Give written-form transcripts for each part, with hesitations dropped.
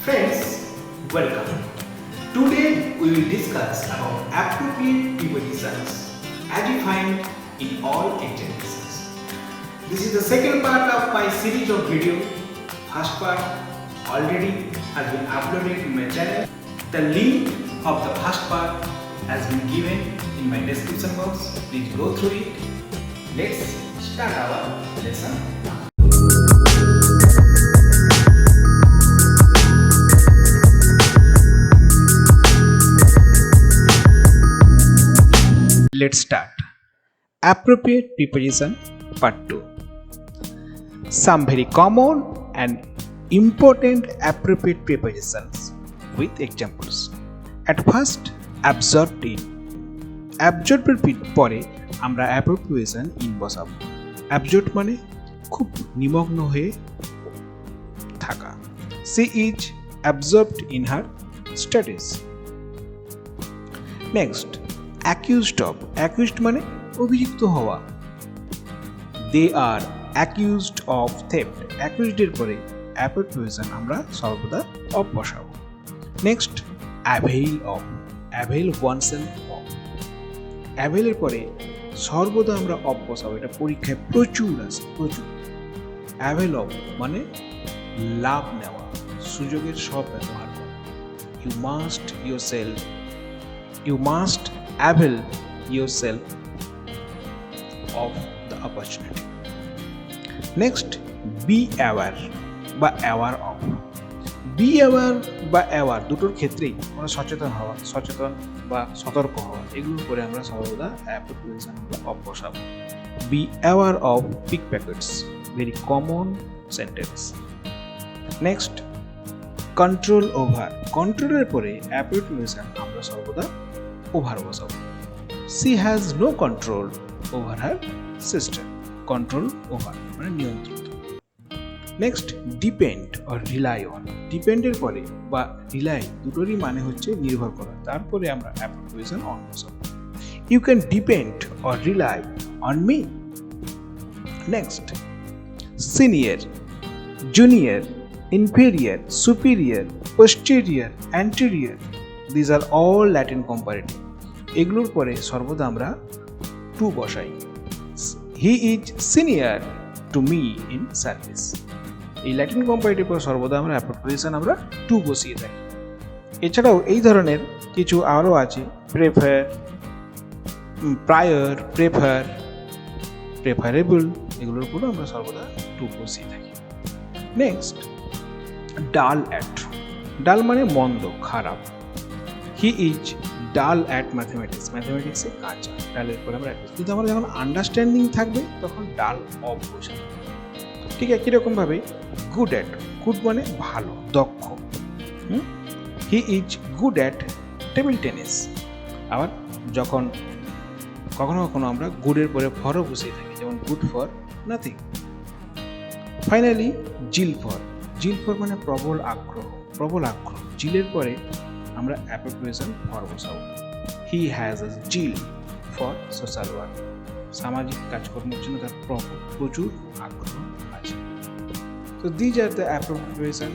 Friends, welcome. Today we will discuss about appropriate prepositions as defined in all examples. This is the second part of my series of videos. First part already has been uploaded in my channel. The link of the first part has been given in my description box. Please go through it. Let's start our lesson now. Let's start. Appropriate preposition part 2. Some very common and important appropriate prepositions with examples. At first, absorbed in. Absorbed পরে আমরা appropriation in বসাবো. Absorbed মানে খুব নিমগ্ন হয়ে থাকা. She is absorbed in her studies. Next, accused of. Accused মানে অভিযুক্ত হওয়া. They are accused of theft. Accused এর পরে appropriation আমরা সর্বদা of বসাবো. Next, avail of. Avail oneself of. avail এর পরে সর্বদা আমরা of বসাবো. এটা পরীক্ষায় প্রচুর আসে, প্রচুর. avail of মানে লাভ নেওয়া, সুযোগের সদ্ব্যবহার করা. You must avail yourself of the opportunity. Next, be aware বা aware of. be aware বা aware দুটোর ক্ষেত্রেই আমরা সচেতন বা সতর্ক হওয়া, এগুলোর পরে আমরা সর্বদা appropriation of বসাবো. be aware of pickpockets, very common sentence. Next, control over. কন্ট্রোলের পরে appropriation আমরা সর্বদা over বসাবো. She has no control over her sister. Control over মানে নিয়ন্ত্রিত. Next, depend or rely on. Depend এর পরে বা rely দুটোরই মানে হচ্ছে নির্ভর করা, তারপরে আমরা appropriation on বসাবো. You can depend or rely on me. Next, senior, junior, inferior, superior, posterior, anterior. These are all Latin comparative. এগুলোর পরে সর্বদা আমরা to বসাই. He is senior to me in service. এই ল্যাটিন কম্পারেটিভ পরে সর্বদা আমরা appropriation আমরা to বসিয়ে থাকি. এছাড়াও এই ধরনের কিছু আরও আছে, prefer, prior, prefer, preferable, এগুলোর উপর আমরা সর্বদা to বসিয়ে থাকি. Next, dull at. dull মানে মন্দ, খারাপ. He is dull at mathematics. ম্যাথমেটিক্সে কাঁচা. ডালের পরে আমরা কিন্তু আমরা যখন আন্ডারস্ট্যান্ডিং থাকবে তখন ডাল অফ বসাবো. ঠিক একই রকম ভাবে গুড অ্যাট. গুড মানে ভালো, দক্ষ. He is good at table tennis. আবার যখন কখনো কখনো আমরা গুডের পরে ফরও বসিয়ে থাকি, যেমন good for nothing. Finally, zeal for. Zeal for মানে প্রবল আগ্রহ, প্রবল আগ্রহ. জিলের পরে আমরা appropriation for বসাবো. He has a zeal for social work. সামাজিক কাজকর্মের জন্য তার প্রচুর আগ্রহ আছে. So these are the appropriation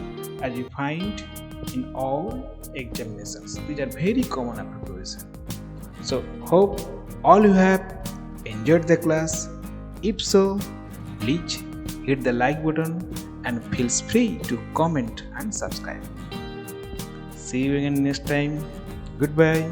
as you find in all examinations. These are very common appropriation. So hope all you have enjoyed the class. If so, please hit the like button and feel free to comment and subscribe. See you again next time. Goodbye.